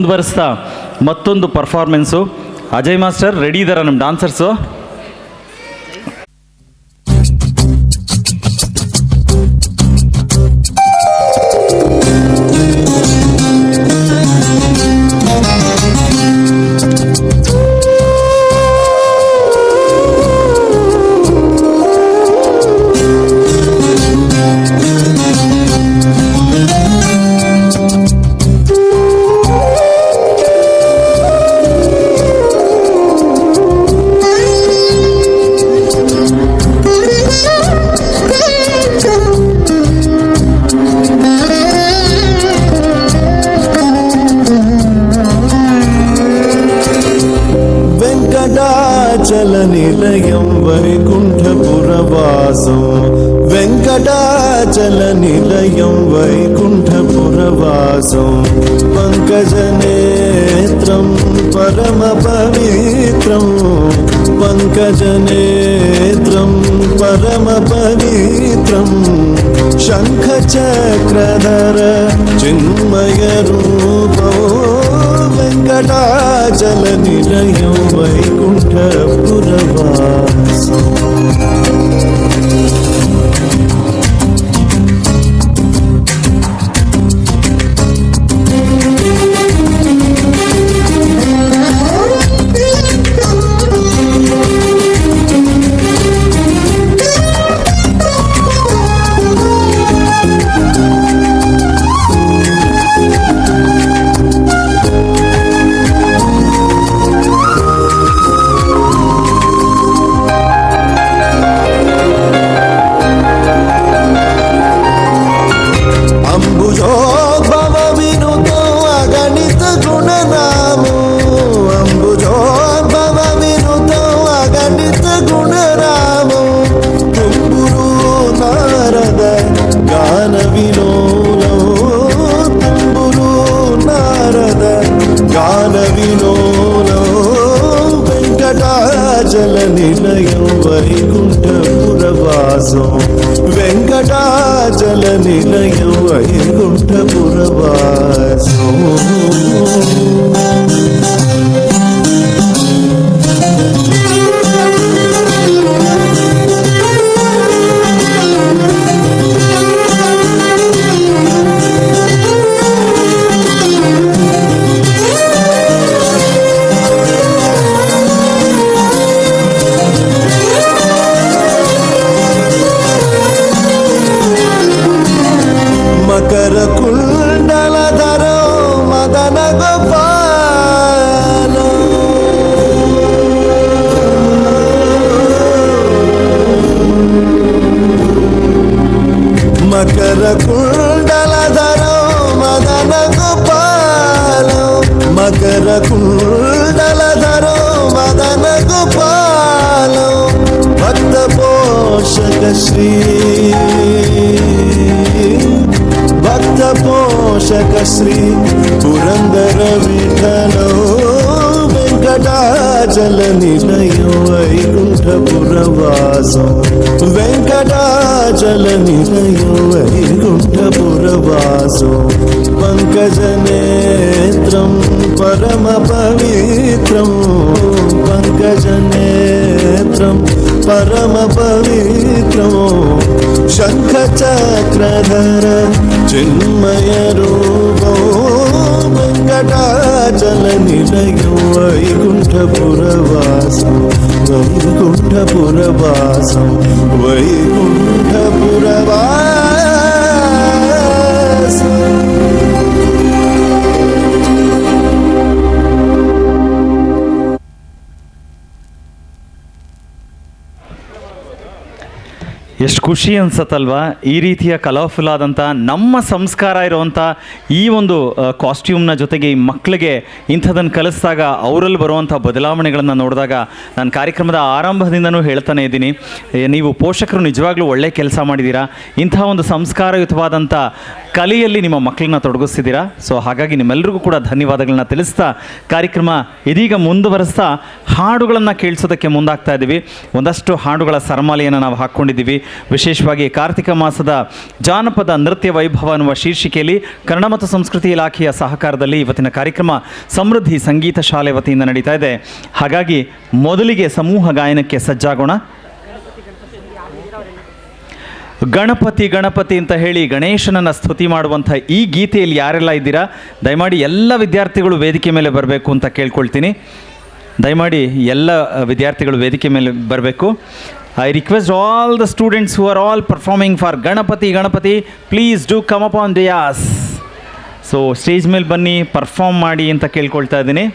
ಮುಂದುವರಿಸ್ತಾ ಮತ್ತೊಂದು performance. Ajay master ready ಇದ್ದಾರಾ ನಮ್ಮ ಡಾನ್ಸರ್ಸು? వెంకటాచలనిలయం వైకుంఠపురవాసం వెంకటాచలనిలయం వైకుంఠపురవాసం పంకజనేత్రం పరమ పవిత్రం పంకజనేత్రం పరమ పవిత్రం శంఖచక్రధర చిన్మయ రూపం వెంకటాచలనిలయం వైకుంఠపురవాసం. వెంకటాచలనిలయం వైకుంఠపురవాసం వెంకటాచలనిలయం వైకుంఠపురవాసం. మకర కుండలధరో మదన గోపాలో మకర కుండలధరో మదన గోపాలో మకర కుండలధరో మదన గోపాలో భక్త పోషక శ్రీ భక్త పోషక శ్రీ పురందర విఠలో వెంకటాచలనిలయం వైకుంఠపురవాసం వెంకటాచలనిలయం వైకుంఠపురవాసం పంకజనేత్రం పరమ పవిత్రం పంకజనేత్రం పరమ పవిత్రం శంఖచక్రధర చిన్మయ రూపం వెంకటాచలనిలయం వైకుంఠపురవాసం వైకుంఠపురవాసం వైకుంఠపురవాసం. ಎಷ್ಟು ಖುಷಿ ಅನ್ಸತ್ತಲ್ವಾ ಈ ರೀತಿಯ ಕಲರ್ಫುಲ್ ಆದಂಥ ನಮ್ಮ ಸಂಸ್ಕಾರ ಇರುವಂಥ ಈ ಒಂದು ಕಾಸ್ಟ್ಯೂಮ್ನ ಜೊತೆಗೆ ಈ ಮಕ್ಕಳಿಗೆ ಇಂಥದನ್ನು ಕಲಿಸಿದಾಗ ಅವರಲ್ಲಿ ಬರುವಂಥ ಬದಲಾವಣೆಗಳನ್ನು ನೋಡಿದಾಗ ನಾನು ಕಾರ್ಯಕ್ರಮದ ಆರಂಭದಿಂದನೂ ಹೇಳ್ತಾನೆ ಇದ್ದೀನಿ, ನೀವು ಪೋಷಕರು ನಿಜವಾಗ್ಲೂ ಒಳ್ಳೆ ಕೆಲಸ ಮಾಡಿದ್ದೀರಾ. ಇಂಥ ಒಂದು ಸಂಸ್ಕಾರಯುತವಾದಂಥ ಕಲೆಯಲ್ಲಿ ನಿಮ್ಮ ಮಕ್ಕಳನ್ನ ತೊಡಗಿಸ್ತಿದ್ದೀರಾ. ಸೊ ಹಾಗಾಗಿ ನಿಮ್ಮೆಲ್ಲರಿಗೂ ಕೂಡ ಧನ್ಯವಾದಗಳನ್ನ ತಿಳಿಸ್ತಾ ಕಾರ್ಯಕ್ರಮ ಇದೀಗ ಮುಂದುವರಿಸ್ತಾ ಹಾಡುಗಳನ್ನು ಕೇಳಿಸೋದಕ್ಕೆ ಮುಂದಾಗ್ತಾ ಇದ್ದೀವಿ. ಒಂದಷ್ಟು ಹಾಡುಗಳ ಸರಮಾಲೆಯನ್ನು ನಾವು ಹಾಕ್ಕೊಂಡಿದ್ದೀವಿ. ವಿಶೇಷವಾಗಿ ಕಾರ್ತಿಕ ಮಾಸದ ಜಾನಪದ ನೃತ್ಯ ವೈಭವ ಅನ್ನುವ ಶೀರ್ಷಿಕೆಯಲ್ಲಿ ಕನ್ನಡ ಮತ್ತು ಸಂಸ್ಕೃತಿ ಇಲಾಖೆಯ ಸಹಕಾರದಲ್ಲಿ ಇವತ್ತಿನ ಕಾರ್ಯಕ್ರಮ ಸಮೃದ್ಧಿ ಸಂಗೀತ ಶಾಲೆ ವತಿಯಿಂದ ನಡೀತಾ ಇದೆ. ಹಾಗಾಗಿ ಮೊದಲಿಗೆ ಸಮೂಹ ಗಾಯನಕ್ಕೆ ಸಜ್ಜಾಗೋಣ. ಗಣಪತಿ ಗಣಪತಿ ಅಂತ ಹೇಳಿ ಗಣೇಶನನ್ನು ಸ್ತುತಿ ಮಾಡುವಂಥ ಈ ಗೀತೆಯಲ್ಲಿ ಯಾರೆಲ್ಲ ಇದ್ದೀರಾ, ದಯಮಾಡಿ ಎಲ್ಲ ವಿದ್ಯಾರ್ಥಿಗಳು ವೇದಿಕೆ ಮೇಲೆ ಬರಬೇಕು ಅಂತ ಕೇಳ್ಕೊಳ್ತೀನಿ. ದಯಮಾಡಿ ಎಲ್ಲ ವಿದ್ಯಾರ್ಥಿಗಳು ವೇದಿಕೆ ಮೇಲೆ ಬರಬೇಕು. I request all the students who are all performing for Ganapati Ganapati, please do come up on dais. So stage ಮೇಲೆ ಬನ್ನಿ, ಪರ್ಫಾರ್ಮ್ ಮಾಡಿ ಅಂತ ಕೇಳ್ಕೊಳ್ತಾ ಇದ್ದೀನಿ.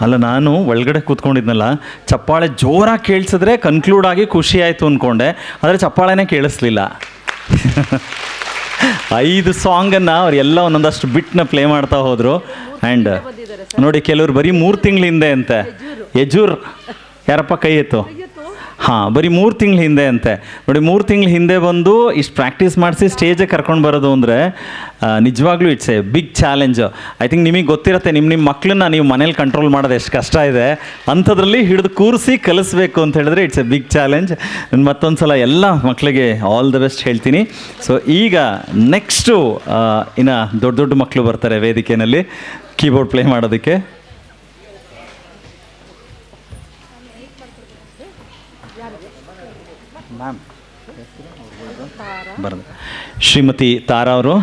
ಅಲ್ಲ, ನಾನು ಒಳಗಡೆ ಕೂತ್ಕೊಂಡಿದ್ನಲ್ಲ, ಚಪ್ಪಾಳೆ ಜೋರಾಗಿ ಕೇಳಿಸಿದ್ರೆ ಕನ್ಕ್ಲೂಡ್ ಆಗಿ ಖುಷಿ ಆಯಿತು ಅಂದ್ಕೊಂಡೆ, ಆದರೆ ಚಪ್ಪಾಳೆನೇ ಕೇಳಿಸ್ಲಿಲ್ಲ. 5 ಸಾಂಗನ್ನು ಅವ್ರು ಎಲ್ಲ ಒಂದೊಂದಷ್ಟು ಬಿಟ್ನ ಪ್ಲೇ ಮಾಡ್ತಾ ಹೋದರು. ಆ್ಯಂಡ್ ನೋಡಿ, ಕೆಲವರು ಬರೀ 3 ತಿಂಗಳ ಹಿಂದೆ ಅಂತೆ. ಯಜೂರ್ ಯಾರಪ್ಪ ಕೈ ಎತ್ತು? ಹಾಂ, ಬರೀ 3 ತಿಂಗಳ ಹಿಂದೆ ಅಂತೆ. ನೋಡಿ, 3 ತಿಂಗಳ ಹಿಂದೆ ಬಂದು ಇಷ್ಟು ಪ್ರಾಕ್ಟೀಸ್ ಮಾಡಿಸಿ ಸ್ಟೇಜಿಗೆ ಕರ್ಕೊಂಡು ಬರೋದು ಅಂದರೆ ನಿಜವಾಗ್ಲೂ it's a big challenge. I think ನಿಮಗೆ ಗೊತ್ತಿರುತ್ತೆ, ನಿಮ್ಮ ಮಕ್ಕಳನ್ನ ನೀವು ಮನೇಲಿ ಕಂಟ್ರೋಲ್ ಮಾಡೋದು ಎಷ್ಟು ಕಷ್ಟ ಇದೆ, ಅಂಥದ್ರಲ್ಲಿ ಹಿಡಿದು ಕೂರಿಸಿ ಕಲಿಸ್ಬೇಕು ಅಂತ ಹೇಳಿದ್ರೆ ಇಟ್ಸ್ ಎ ಬಿಗ್ ಚಾಲೆಂಜ್. ಮತ್ತೊಂದು ಸಲ ಎಲ್ಲ ಮಕ್ಕಳಿಗೆ ಆಲ್ ದ ಬೆಸ್ಟ್ ಹೇಳ್ತೀನಿ. ಸೊ ಈಗ ನೆಕ್ಸ್ಟು ಇನ್ನು ದೊಡ್ಡ ದೊಡ್ಡ ಮಕ್ಕಳು ಬರ್ತಾರೆ ವೇದಿಕೆಯಲ್ಲಿ ಕೀಬೋರ್ಡ್ ಪ್ಲೇ ಮಾಡೋದಕ್ಕೆ. ಮ್ಯಾಮ್ ಬರೋದು ಶ್ರೀಮತಿ ತಾರಾ ಅವರು,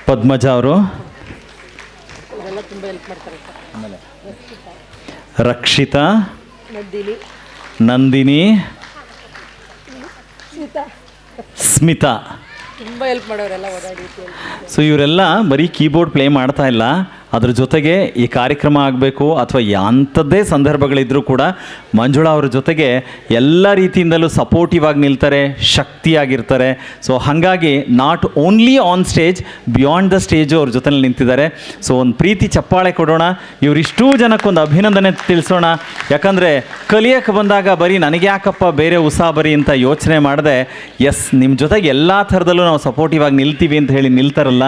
ಪದ್ಮಜ ಅವರು, ರಕ್ಷಿತಾ, ನಂದಿನಿ, ಸ್ಮಿತಾ. ತುಂಬ ಹೆಲ್ಪ್ ಮಾಡೋರೆಲ್ಲ ಓಡಾಡಿ. ಸೊ ಇವರೆಲ್ಲ ಬರೀ ಕೀಬೋರ್ಡ್ ಪ್ಲೇ ಮಾಡ್ತಾ ಇಲ್ಲ, ಅದ್ರ ಜೊತೆಗೆ ಈ ಕಾರ್ಯಕ್ರಮ ಆಗಬೇಕು ಅಥವಾ ಅಂಥದ್ದೇ ಸಂದರ್ಭಗಳಿದ್ರೂ ಕೂಡ ಮಂಜುಳಾ ಅವ್ರ ಜೊತೆಗೆ ಎಲ್ಲ ರೀತಿಯಿಂದಲೂ ಸಪೋರ್ಟಿವ್ ಆಗಿ ನಿಲ್ತಾರೆ, ಶಕ್ತಿಯಾಗಿರ್ತಾರೆ. ಸೊ ಹಾಗಾಗಿ not only on stage, beyond the stage ಅವ್ರ ಜೊತೆಲಿ ನಿಂತಿದ್ದಾರೆ. ಸೊ ಒಂದು ಪ್ರೀತಿ ಚಪ್ಪಾಳೆ ಕೊಡೋಣ, ಇವರಿಷ್ಟೂ ಜನಕ್ಕೊಂದು ಅಭಿನಂದನೆ ತಿಳಿಸೋಣ. ಯಾಕಂದರೆ ಕಲಿಯಕ್ಕೆ ಬಂದಾಗ ಬರೀ ನನಗೆ ಯಾಕಪ್ಪ ಬೇರೆ ಉಸಾಬರಿ ಅಂತ ಯೋಚನೆ ಮಾಡದೆ, ಎಸ್ ನಿಮ್ಮ ಜೊತೆಗೆ ಎಲ್ಲ ಥರದಲ್ಲೂ ನಾವು ಸಪೋರ್ಟಿವ್ ಆಗಿ ನಿಲ್ತೀವಿ ಅಂತ ಹೇಳಿ ನಿಲ್ತಾರಲ್ಲ,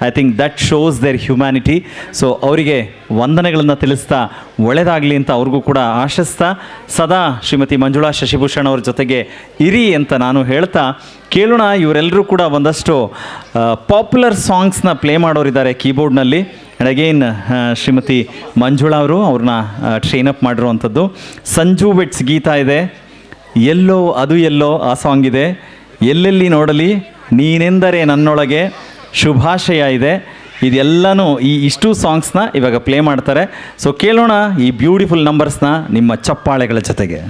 I think that shows their humanity. So ಅವರಿಗೆ ವಂದನೆಗಳನ್ನು ತಿಳಿಸ್ತಾ ಒಳ್ಳೆಯದಾಗಲಿ ಅಂತ ಅವ್ರಿಗೂ ಕೂಡ ಆಶಿಸ್ತಾ, ಸದಾ ಶ್ರೀಮತಿ ಮಂಜುಳಾ ಶಶಿಭೂಷಣ್ ಅವ್ರ ಜೊತೆಗೆ ಇರಿ ಅಂತ ನಾನು ಹೇಳ್ತಾ ಕೇಳೋಣ. ಇವರೆಲ್ಲರೂ ಕೂಡ ಒಂದಷ್ಟು ಪಾಪ್ಯುಲರ್ ಸಾಂಗ್ಸ್ನ ಪ್ಲೇ ಮಾಡೋರಿದ್ದಾರೆ ಕೀಬೋರ್ಡ್ನಲ್ಲಿ. ಆ್ಯಂಡ್ ಅಗೇನ್ ಶ್ರೀಮತಿ ಮಂಜುಳಾ ಅವರು ಅವ್ರನ್ನ ಟ್ರೈನಪ್ ಮಾಡಿರುವಂಥದ್ದು. ಸಂಜು ವೆಟ್ಸ್ ಗೀತ ಇದೆ, ಎಲ್ಲೋ ಅದು ಎಲ್ಲೋ ಆ ಸಾಂಗ್ ಇದೆ, ಎಲ್ಲೆಲ್ಲಿ ನೋಡಲಿ ನೀನೆಂದರೆ ನನ್ನೊಳಗೆ, ಶುಭಾಶಯ ಇದೆ. ಇದೆಲ್ಲನೂ ಇಷ್ಟು ಸಾಂಗ್ಸ್ನ ಇವಾಗ ಪ್ಲೇ ಮಾಡ್ತಾರೆ. ಸೊ ಕೇಳೋಣ ಈ ಬ್ಯೂಟಿಫುಲ್ ನಂಬರ್ಸ್ನ ನಿಮ್ಮ ಚಪ್ಪಾಳೆಗಳ ಜೊತೆಗೆ.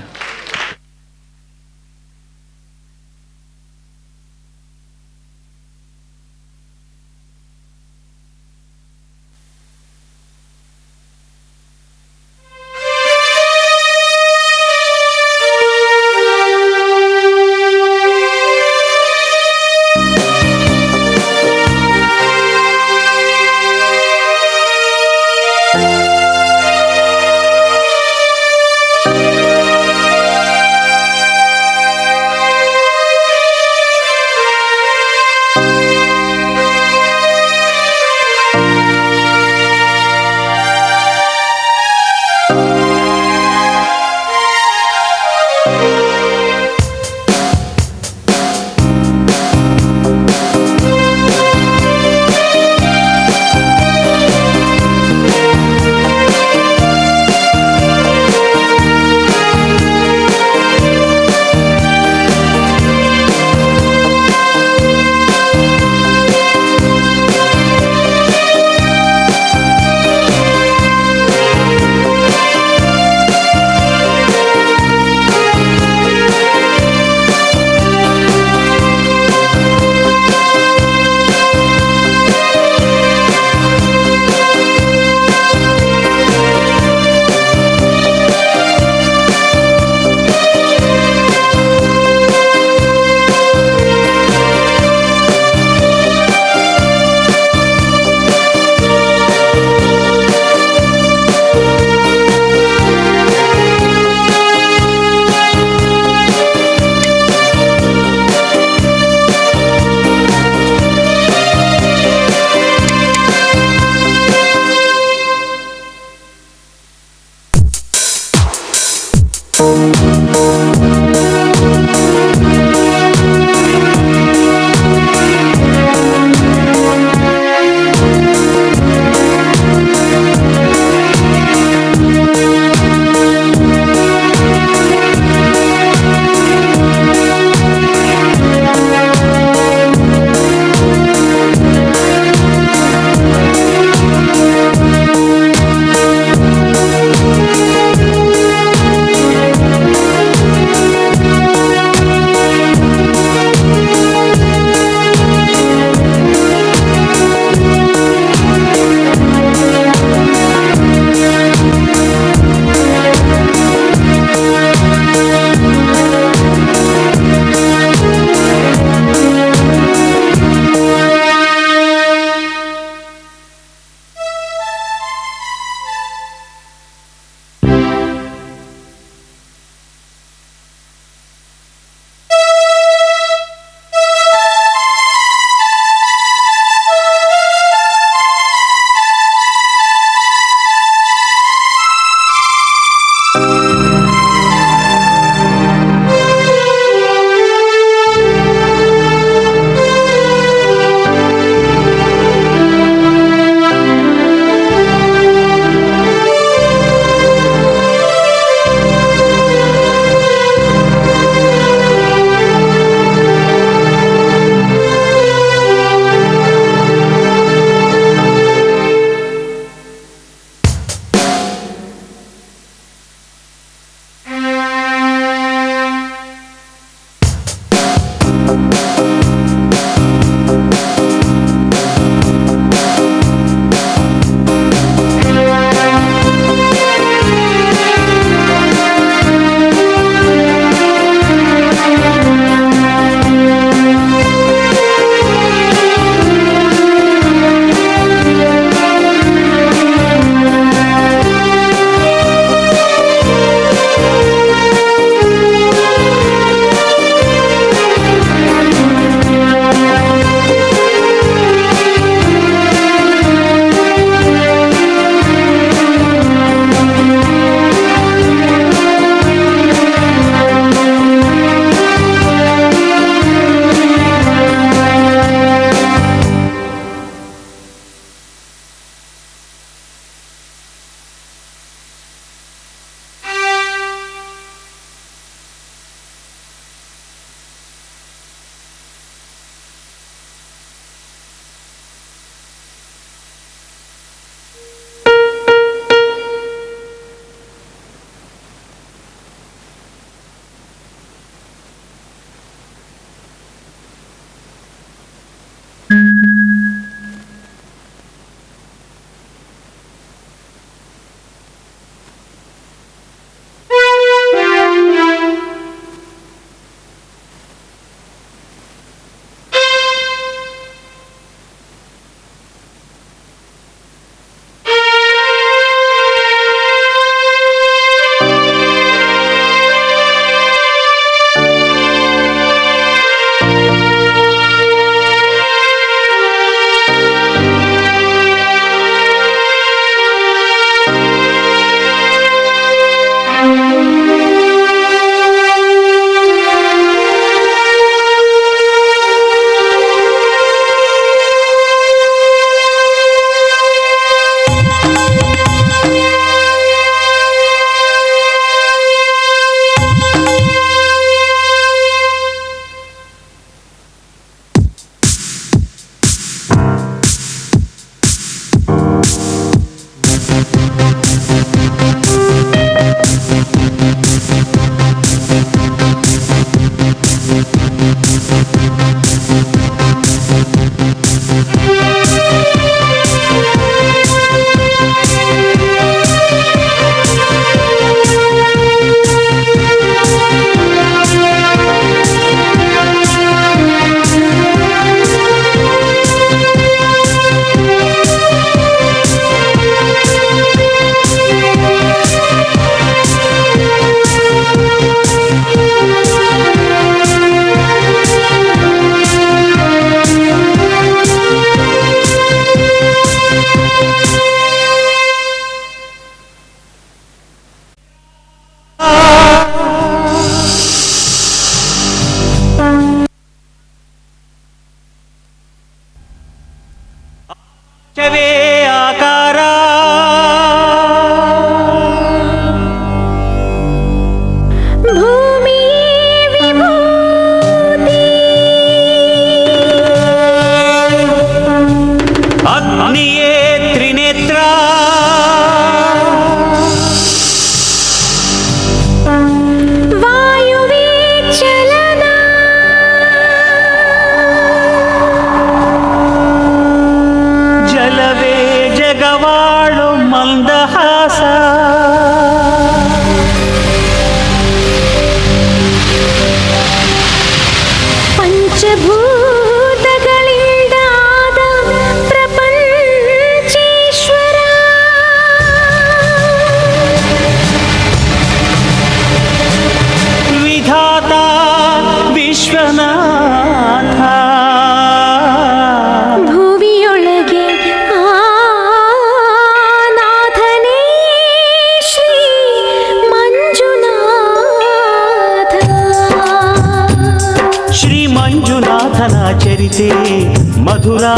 ಮಧುರ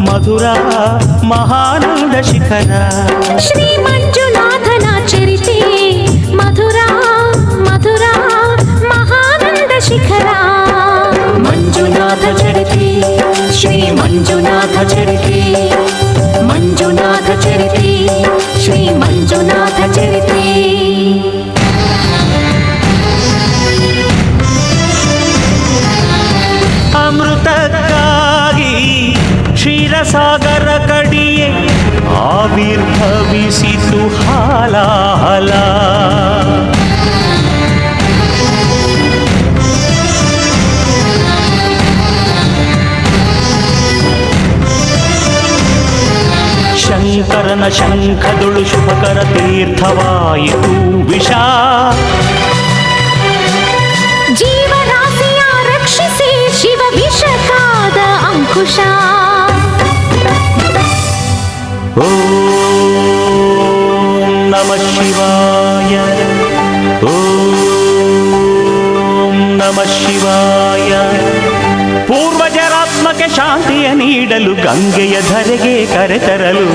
ಮಧುರ ಮಹಾನಂದ ಶಿಖರ. ಶ್ರೀ ಮಂಜುನಾಥನ ಚರಿತೆ ಮಧುರ ಮಧುರ ಮಹಾನಂದ ಶಿಖರ. ಮಂಜುನಾಥ ಚರಿತೆ ಶ್ರೀ ಮಂಜುನಾಥ ಚರಿತೆ ಮಂಜುನಾಥ ಚರಿತೆ ಶ್ರೀ ಮಂಜುನಾಥ ಚರಿತೆ. ಅಮೃತಕ್ಕಾಗಿ ಕ್ಷೀರಸಾಗರ ಕಡಿಯೇ ಆವಿರ್ಭವಿಸಿತು ಹಾಲಾಹಲ. ಶಂಕರನ ಶಂಖದುಳು ಶುಭಕರ ತೀರ್ಥವಾಯಿತು ವಿಷ. ಜೀವರಾಶಿಯ ರಕ್ಷಿಸಿ ಶಿವ ವಿಷಕಾದ ಅಂಕುಶ. ಓಂ ನಮಃ ಶಿವಾಯ ಓಂ ನಮಃ ಶಿವಾಯ. ಪೂರ್ವಜರಾತ್ಮಕ್ಕೆ ಶಾಂತಿಯ ನೀಡಲು ಗಂಗೆಯ ಧರೆಗೆ ಕರೆತರಲು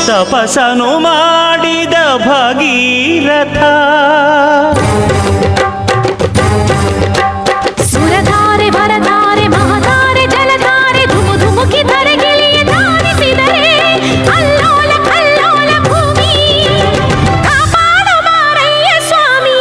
ತಪಸ್ಸನು ಮಾಡಿದ ಭಗೀರಥ. ಸುರಧಾರೆ ವರಧಾರೆ ಮಹಧಾರೆ ಜಲಧಾರೆ ಧುಮು ಧುಮುಕಿ ಧರೆಗಿಳಿಯ ಧಾರಿಸಿದರೆ ಅಲ್ಲೋಲ ಕಲ್ಲೋಲ ಭೂಮಿ ಕಾಪಾಡು ಮಾರಯ್ಯ ಸ್ವಾಮಿ.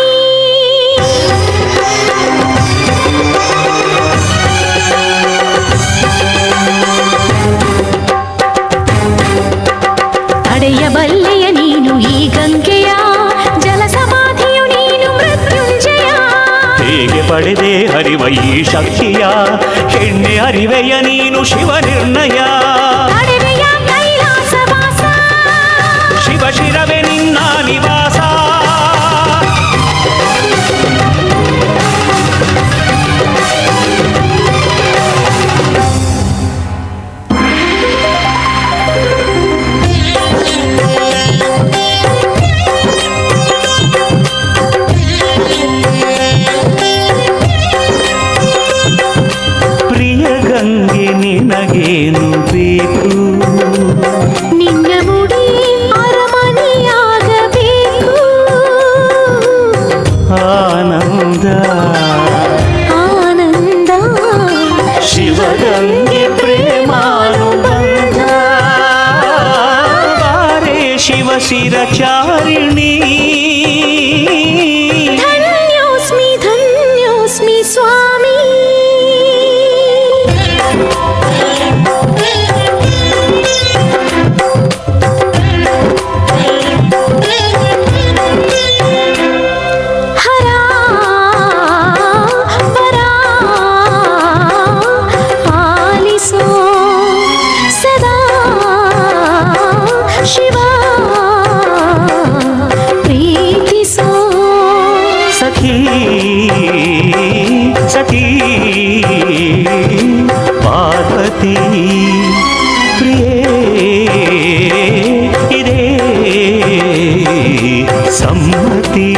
ತಡೆಯಬಲ್ಲೆಯ ನೀನು ಈ ಗಂಗೆಯ ಜಲ ಸಮಾಧಿಯು ನೀನು ಮೃತ್ಯುಂಜಯ. ಹೇಗೆ ಪಡೆದೆ ಹರಿವ ಈ ಶಕ್ತಿಯ ಹೆಣ್ಣೆ ಅರಿವೆಯ ನೀನು ಶಿವ ನಿರ್ಣಯ. ತಡೆವೆಯ ಕೈಲಾಸವಾಸ ಶಿವ ಶಿರವೆ ನಿನ್ನ ನಿವಾಸ. ಪ್ರಿಯ ಗಂಗೆ ನಿನಗೇನು ಬೇಕು? ನಿನ್ನ ಮುಡಿ ಅರಮನೆಯಾಗಬೇಕು. ಆನಂದ ಆನಂದ ಶಿವಗಂಗೆ ಪ್ರೇಮಾನುಬಂಧ. ಬಾರೆ ಶಿವ ಶಿರಚಾರಿಣಿ. ಧನ್ಯೋಸ್ಮಿ ಧನ್ಯೋಸ್ಮಿ ಸ್ವಾಮಿ. ಹರ ವರ ಆಲಿಸೋ ಸದಾ ಶಿವ ಪ್ರೀತಿಸೋ. ಸಖಿ ಸಖಿ ಪಾರ್ವತಿ ಪ್ರಿಯೇ ಇದೇ ಸಮ್ಮತಿ.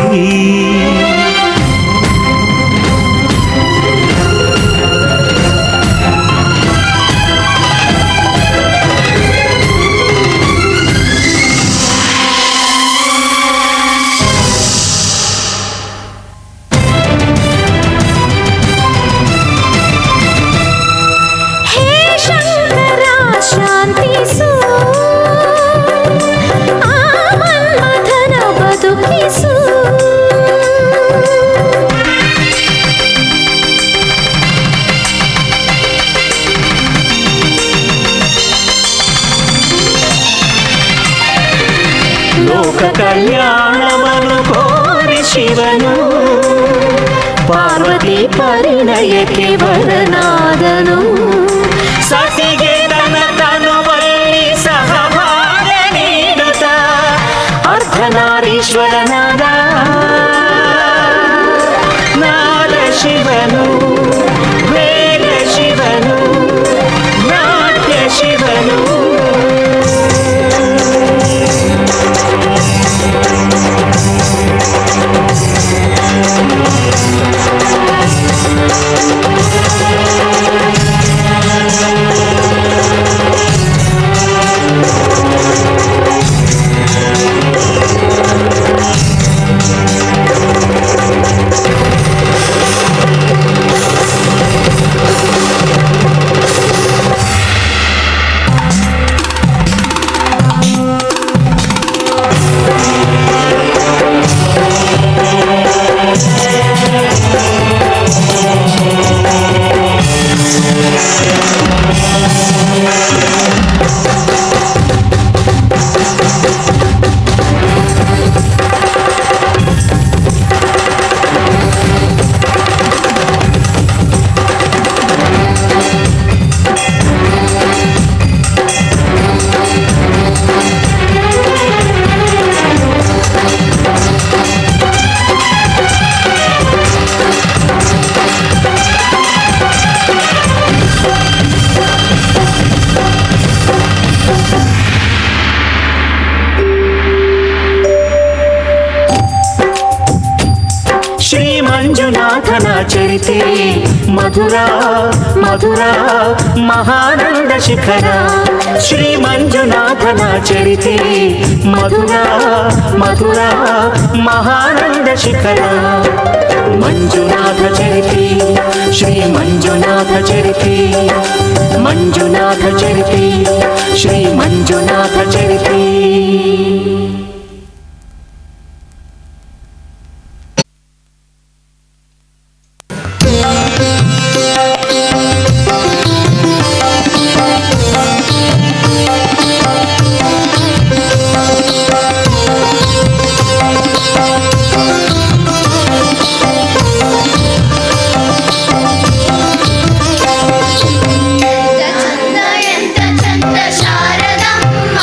ಹೇ ಶಂಕರ ಶಾಂತಿಸು ಆ ಮನ್ಮಥನ ಬದುಕಿಸು. ಲೋಕ ಕಲ್ಯಾಣವನ್ನು ಕೋರಿ ಶಿವನು ಪಾರ್ವತಿ ಪರಿಣಯಕ್ಕೆ ವರನಾದನು. ಸತಿಗೆ ತನ ತನುವಲ್ಲಿ ಸಹಭಾಗ ನೀಡುತ್ತ ಅರ್ಧನಾರೀಶ್ವರನಾದ ನಾದ ಶಿವನು ವೇದ ಶಿವನು ನಾಟ್ಯ ಶಿವನು. ಶ್ರೀ ಮಂಜುನಾಥನ ಚರಿತೆ ಮಧುರ ಮಧುರ ಮಹಾನಂದ ಶಿಖರ. ಶ್ರೀ ಮಂಜುನಾಥನ ಚರಿತೆ ಮಧುರ ಮಧುರ ಮಹಾನಂದ ಶಿಖರ. ಮಂಜುನಾಥ ಚರಿತೆ ಶ್ರೀ ಮಂಜುನಾಥ ಚರಿತೆ, ಮಂಜುನಾಥ ಚರಿತೆ ಶ್ರೀ ಮಂಜುನಾಥ ಚರಿತೆ. ಚಂದ ಎಂತ ಚಂದ ಶಾರದಮ್ಮ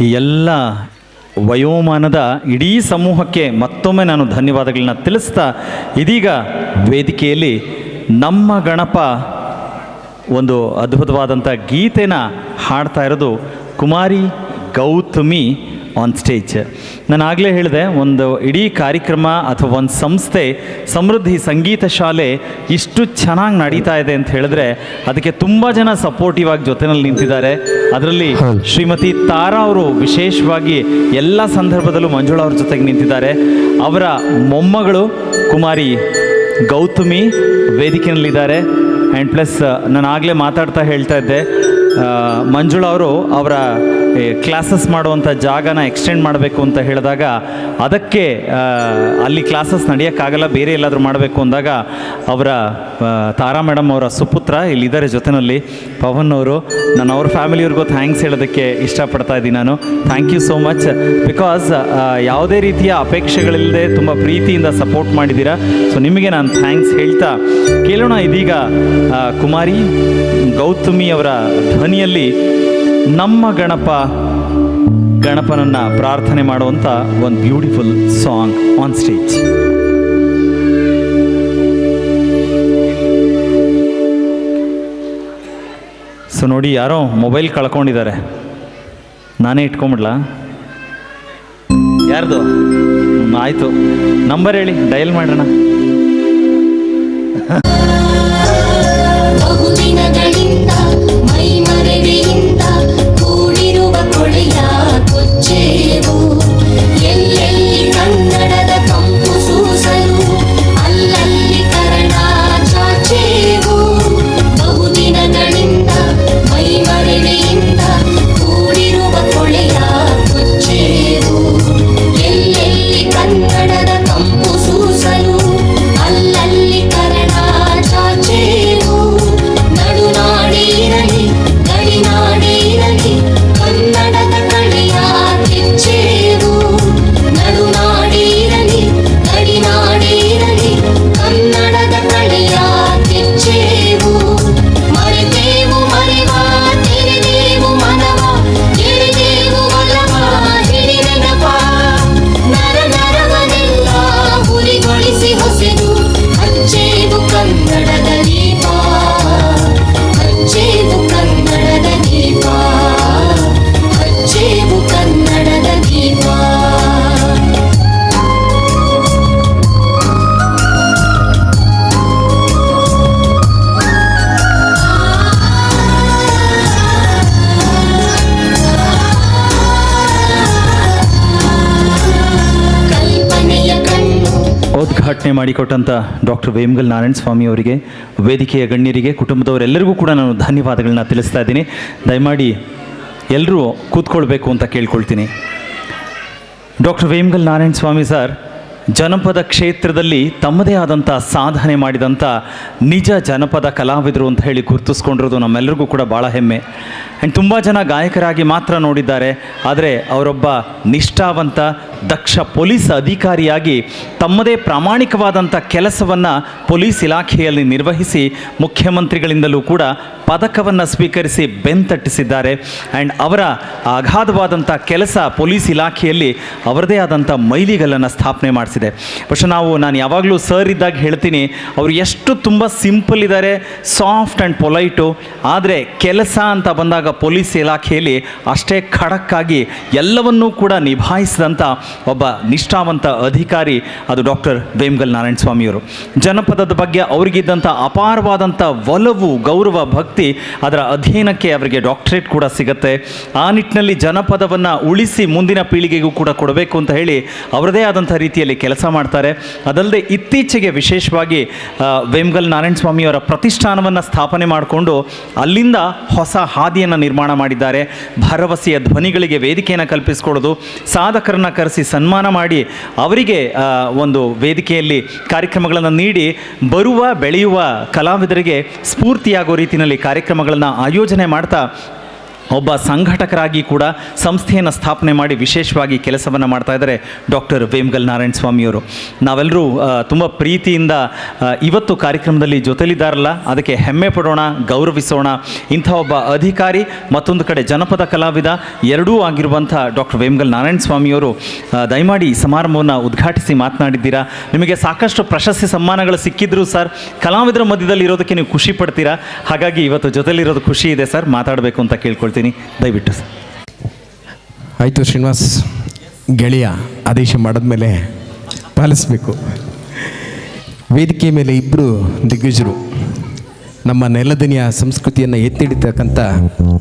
ಈ ಎಲ್ಲ ವಯೋಮಾನದ ಇಡೀ ಸಮೂಹಕ್ಕೆ ಮತ್ತೊಮ್ಮೆ ನಾನು ಧನ್ಯವಾದಗಳನ್ನ ತಿಳಿಸ್ತಾ ಇದೀಗ ವೇದಿಕೆಯಲ್ಲಿ ನಮ್ಮ ಗಣಪ ಒಂದು ಅದ್ಭುತವಾದಂಥ ಗೀತೆನ ಹಾಡ್ತಾ ಇರೋದು ಕುಮಾರಿ ಗೌತಮಿ ಆನ್ ಸ್ಟೇಜ್. ನಾನು ಆಗಲೇ ಹೇಳಿದೆ, ಒಂದು ಇಡೀ ಕಾರ್ಯಕ್ರಮ ಅಥವಾ ಒಂದು ಸಂಸ್ಥೆ ಸಮೃದ್ಧಿ ಸಂಗೀತ ಶಾಲೆ ಇಷ್ಟು ಚೆನ್ನಾಗಿ ನಡೀತಾ ಇದೆ ಅಂತ ಹೇಳಿದ್ರೆ ಅದಕ್ಕೆ ತುಂಬ ಜನ ಸಪೋರ್ಟಿವ್ ಆಗಿ ಜೊತೆನಲ್ಲಿ ನಿಂತಿದ್ದಾರೆ. ಅದರಲ್ಲಿ ಶ್ರೀಮತಿ ತಾರಾ ಅವರು ವಿಶೇಷವಾಗಿ ಎಲ್ಲ ಸಂದರ್ಭದಲ್ಲೂ ಮಂಜುಳಾ ಅವ್ರ ಜೊತೆಗೆ ನಿಂತಿದ್ದಾರೆ. ಅವರ ಮೊಮ್ಮಗಳು ಕುಮಾರಿ ಗೌತಮಿ ವೇದಿಕೆಯಲ್ಲಿದ್ದಾರೆ. ಆ್ಯಂಡ್ ಪ್ಲಸ್ ನಾನು ಆಗಲೇ ಮಾತಾಡ್ತಾ ಹೇಳ್ತಾ ಇದ್ದೆ, ಮಂಜುಳಾ ಅವರು ಅವರ ಕ್ಲಾಸಸ್ ಮಾಡುವಂಥ ಜಾಗನ ಎಕ್ಸ್ಟೆಂಡ್ ಮಾಡಬೇಕು ಅಂತ ಹೇಳಿದಾಗ ಅದಕ್ಕೆ ಅಲ್ಲಿ ಕ್ಲಾಸಸ್ ನಡೆಯೋಕ್ಕಾಗಲ್ಲ, ಬೇರೆ ಎಲ್ಲಾದರೂ ಮಾಡಬೇಕು ಅಂದಾಗ ಅವರ ತಾರಾ ಮೇಡಮ್ ಅವರ ಸುಪುತ್ರ ಇಲ್ಲಿದ್ದಾರೆ ಜೊತೆಯಲ್ಲಿ ಪವನ್ ಅವರು. ನಾನು ಅವ್ರ ಫ್ಯಾಮಿಲಿಯವ್ರಿಗೂ ಥ್ಯಾಂಕ್ಸ್ ಹೇಳೋದಕ್ಕೆ ಇಷ್ಟಪಡ್ತಾ ಇದ್ದೀನಿ. ನಾನು thank you so much, because ಯಾವುದೇ ರೀತಿಯ ಅಪೇಕ್ಷೆಗಳಿಲ್ಲದೆ ತುಂಬ ಪ್ರೀತಿಯಿಂದ ಸಪೋರ್ಟ್ ಮಾಡಿದ್ದೀರಾ. ಸೊ ನಿಮಗೆ ನಾನು ಥ್ಯಾಂಕ್ಸ್ ಹೇಳ್ತಾ ಕೇಳೋಣ ಇದೀಗ ಕುಮಾರಿ ಗೌತಮಿ ಅವರ ಧ್ವನಿಯಲ್ಲಿ ನಮ್ಮ ಗಣಪನನ್ನು ಪ್ರಾರ್ಥನೆ ಮಾಡುವಂಥ ಒಂದು beautiful song on stage. So ನೋಡಿ, ಯಾರೋ ಮೊಬೈಲ್ ಕಳ್ಕೊಂಡಿದ್ದಾರೆ, ನಾನೇ ಇಟ್ಕೊಂಬಿಡ್ಲಾ? ಯಾರ್ದು? ಆಯಿತು, ನಂಬರ್ ಹೇಳಿ, ಡಯಲ್ ಮಾಡೋಣ. ಬಹುದಿನಗಳಿಂದ ಮೈಮರೆಯಿಂದ ಕೂಡಿರುವ ಕೊಳೆಯ ಕೊಚ್ಚೇವು, ಎಲ್ಲೆಲ್ಲಿ ಕನ್ನಡದ ಕಂಪು ಸೂಸಲು ಅಲ್ಲಲ್ಲಿ ಕರಣ ಚಾಚೇವು. ಬಹುದಿನಗಳಿಂದ ಮೈಮರೆಯಿಂದ ಕೂಡಿರುವ ಕೊಳೆಯ ಕೊಚ್ಚೇವು, ಎಲ್ಲೆಲ್ಲಿ ಕನ್ನಡದ ಕಂಪು ಸೂಸಲು ಅಲ್ಲಲ್ಲಿ ಕರಣ ಚಾಚೇವು. ನಡುನಾಡಿರಲಿ ಗಡಿನಾಡಿರಲಿ ಕನ್ನಡದ ಕಳೆಯ ಕೆಚ್ಚೇವು. ನಡುನಾಡಿರಲಿ ಗಡಿನಾಡಿರಲಿ ಕನ್ನಡದ ಕಳೆಯ ಕೆಚ್ಚೇವು. ಮರೆತೇವು ಮರೆವ ತೆರೆದೇವು ಮನವ, ಎಳೆದೇವು ಒಲವ ಹಿಡಿನೆನಪ. ನರ ನರವನೆಲ್ಲ ಹುರಿಗೊಳಿಸಿ ಹೊಸೆದು ಹಚ್ಚೇವು ಕನ್ನಡದ ದೀಪ, ಹಚ್ಚೇವು ಕನ್ನಡದ ದೀಪ, ಹಚ್ಚೇವು ಕನ್ನಡದ ದೀಪ. ಕಲ್ಪನೆಯ ಕಣ್ಣು ಉದ್ಘಾಟನೆ ಮಾಡಿಕೊಟ್ಟಂಥ ಡಾಕ್ಟರ್ ವೇಮಗಲ್ ನಾರಾಯಣ ಸ್ವಾಮಿ ಅವರಿಗೆ, ವೇದಿಕೆಯ ಗಣ್ಯರಿಗೆ, ಕುಟುಂಬದವರೆಲ್ಲರಿಗೂ ಕೂಡ ನಾನು ಧನ್ಯವಾದಗಳನ್ನ ತಿಳಿಸ್ತಾ ಇದ್ದೀನಿ. ದಯಮಾಡಿ ಎಲ್ಲರೂ ಕೂತ್ಕೊಳ್ಬೇಕು ಅಂತ ಕೇಳ್ಕೊಳ್ತೀನಿ. ಡಾಕ್ಟರ್ ವೇಮಗಲ್ ನಾರಾಯಣ ಸ್ವಾಮಿ ಸರ್ ಜನಪದ ಕ್ಷೇತ್ರದಲ್ಲಿ ತಮ್ಮದೇ ಆದಂಥ ಸಾಧನೆ ಮಾಡಿದಂಥ ನಿಜ ಜನಪದ ಕಲಾವಿದರು ಅಂತ ಹೇಳಿ ಗುರುತಿಸ್ಕೊಂಡಿರೋದು ನಮ್ಮೆಲ್ಲರಿಗೂ ಕೂಡ ಭಾಳ ಹೆಮ್ಮೆ. ಆ್ಯಂಡ್ ತುಂಬ ಜನ ಗಾಯಕರಾಗಿ ಮಾತ್ರ ನೋಡಿದ್ದಾರೆ, ಆದರೆ ಅವರೊಬ್ಬ ನಿಷ್ಠಾವಂತ ದಕ್ಷ ಪೊಲೀಸ್ ಅಧಿಕಾರಿಯಾಗಿ ತಮ್ಮದೇ ಪ್ರಾಮಾಣಿಕವಾದಂಥ ಕೆಲಸವನ್ನು ಪೊಲೀಸ್ ಇಲಾಖೆಯಲ್ಲಿ ನಿರ್ವಹಿಸಿ ಮುಖ್ಯಮಂತ್ರಿಗಳಿಂದಲೂ ಕೂಡ ಪದಕವನ್ನು ಸ್ವೀಕರಿಸಿ ಬೆಂತಟ್ಟಿಸಿದ್ದಾರೆ. ಆ್ಯಂಡ್ ಅವರ ಅಗಾಧವಾದಂಥ ಕೆಲಸ ಪೊಲೀಸ್ ಇಲಾಖೆಯಲ್ಲಿ ಅವರದೇ ಆದಂಥ ಮೈಲಿಗಲ್ಲನ್ನು ಸ್ಥಾಪನೆ ಮಾಡಿಸಿದೆ. ಬಹುಶಃ ನಾನು ಯಾವಾಗಲೂ ಸರ್ ಇದ್ದಾಗ ಹೇಳ್ತೀನಿ, ಅವರು ಎಷ್ಟು ತುಂಬ ಸಿಂಪಲ್ ಇದ್ದಾರೆ, ಸಾಫ್ಟ್ ಆ್ಯಂಡ್ ಪೊಲೈಟು, ಆದರೆ ಕೆಲಸ ಅಂತ ಬಂದಾಗ ಪೊಲೀಸ್ ಇಲಾಖೆಯಲ್ಲಿ ಅಷ್ಟೇ ಖಡಕ್ಕಾಗಿ ಎಲ್ಲವನ್ನೂ ಕೂಡ ನಿಭಾಯಿಸಿದಂಥ ಒಬ್ಬ ನಿಷ್ಠಾವಂತ ಅಧಿಕಾರಿ ಅದು ಡಾಕ್ಟರ್ ವೇಮಗಲ್ ನಾರಾಯಣ ಸ್ವಾಮಿಯವರು. ಜನಪದದ ಬಗ್ಗೆ ಅವರಿಗಿದ್ದಂಥ ಅಪಾರವಾದಂಥ ಒಲವು, ಗೌರವ, ಭಕ್ತಿ, ಅದರ ಅಧ್ಯಯನಕ್ಕೆ ಅವರಿಗೆ ಡಾಕ್ಟರೇಟ್ ಕೂಡ ಸಿಗುತ್ತೆ. ಆ ನಿಟ್ಟಿನಲ್ಲಿ ಜನಪದವನ್ನು ಉಳಿಸಿ ಮುಂದಿನ ಪೀಳಿಗೆಗೂ ಕೂಡ ಕೊಡಬೇಕು ಅಂತ ಹೇಳಿ ಅವರದೇ ಆದಂಥ ರೀತಿಯಲ್ಲಿ ಕೆಲಸ ಮಾಡ್ತಾರೆ. ಅದಲ್ಲದೆ ಇತ್ತೀಚೆಗೆ ವಿಶೇಷವಾಗಿ ವೇಮಗಲ್ ನಾರಾಯಣ ಸ್ವಾಮಿಯವರ ಪ್ರತಿಷ್ಠಾನವನ್ನು ಸ್ಥಾಪನೆ ಮಾಡಿಕೊಂಡು ಅಲ್ಲಿಂದ ಹೊಸ ಹಾದಿಯನ್ನು ನಿರ್ಮಾಣ ಮಾಡಿದ್ದಾರೆ. ಭರವಸೆಯ ಧ್ವನಿಗಳಿಗೆ ವೇದಿಕೆಯನ್ನು ಕಲ್ಪಿಸಿಕೊಡೋದು, ಸಾಧಕರನ್ನು ಕರೆಸಿ ಸನ್ಮಾನ ಮಾಡಿ ಅವರಿಗೆ ಒಂದು ವೇದಿಕೆಯಲ್ಲಿ ಕಾರ್ಯಕ್ರಮಗಳನ್ನು ನೀಡಿ ಬರುವ ಬೆಳೆಯುವ ಕಲಾವಿದರಿಗೆ ಸ್ಫೂರ್ತಿಯಾಗೋ ರೀತಿಯಲ್ಲಿ ಕಾರ್ಯಕ್ರಮಗಳನ್ನು ಆಯೋಜನೆ ಮಾಡ್ತಾ ಒಬ್ಬ ಸಂಘಟಕರಾಗಿ ಕೂಡ ಸಂಸ್ಥೆಯನ್ನು ಸ್ಥಾಪನೆ ಮಾಡಿ ವಿಶೇಷವಾಗಿ ಕೆಲಸವನ್ನು ಮಾಡ್ತಾ ಇದ್ದಾರೆ ಡಾಕ್ಟರ್ ವೇಮಗಲ್ ನಾರಾಯಣ ಸ್ವಾಮಿಯವರು. ನಾವೆಲ್ಲರೂ ತುಂಬ ಪ್ರೀತಿಯಿಂದ ಇವತ್ತು ಕಾರ್ಯಕ್ರಮದಲ್ಲಿ ಜೊತೆಲಿದ್ದಾರಲ್ಲ, ಅದಕ್ಕೆ ಹೆಮ್ಮೆ ಪಡೋಣ, ಗೌರವಿಸೋಣ. ಇಂಥ ಒಬ್ಬ ಅಧಿಕಾರಿ, ಮತ್ತೊಂದು ಕಡೆ ಜನಪದ ಕಲಾವಿದ ಎರಡೂ ಆಗಿರುವಂಥ ಡಾಕ್ಟರ್ ವೇಮಗಲ್ ನಾರಾಯಣ ಸ್ವಾಮಿಯವರು ದಯಮಾಡಿ ಈ ಸಮಾರಂಭವನ್ನು ಉದ್ಘಾಟಿಸಿ ಮಾತನಾಡಿದ್ದೀರಾ. ನಿಮಗೆ ಸಾಕಷ್ಟು ಪ್ರಶಸ್ತಿ ಸಮ್ಮಾನಗಳು ಸಿಕ್ಕಿದ್ರು ಸರ್, ಕಲಾವಿದರ ಮಧ್ಯದಲ್ಲಿ ಇರೋದಕ್ಕೆ ನೀವು ಖುಷಿ ಪಡ್ತೀರಾ. ಹಾಗಾಗಿ ಇವತ್ತು ಜೊತೆಲಿರೋದು ಖುಷಿ ಇದೆ ಸರ್, ಮಾತಾಡಬೇಕು ಅಂತ ಕೇಳ್ಕೊಳ್ತೀನಿ, ದಯವಿಟ್ಟು ಸರ್. ಆಯಿತು ಶ್ರೀನಿವಾಸ್ ಗೆಳೆಯ, ಆದೇಶ ಮಾಡಿದ್ಮೇಲೆ ಪಾಲಿಸಬೇಕು. ವೇದಿಕೆ ಮೇಲೆ ಇಬ್ಬರು ದಿಗ್ಗಜರು, ನಮ್ಮ ನೆಲದನಿಯ ಸಂಸ್ಕೃತಿಯನ್ನು ಎತ್ತಿಡಿತಕ್ಕಂಥ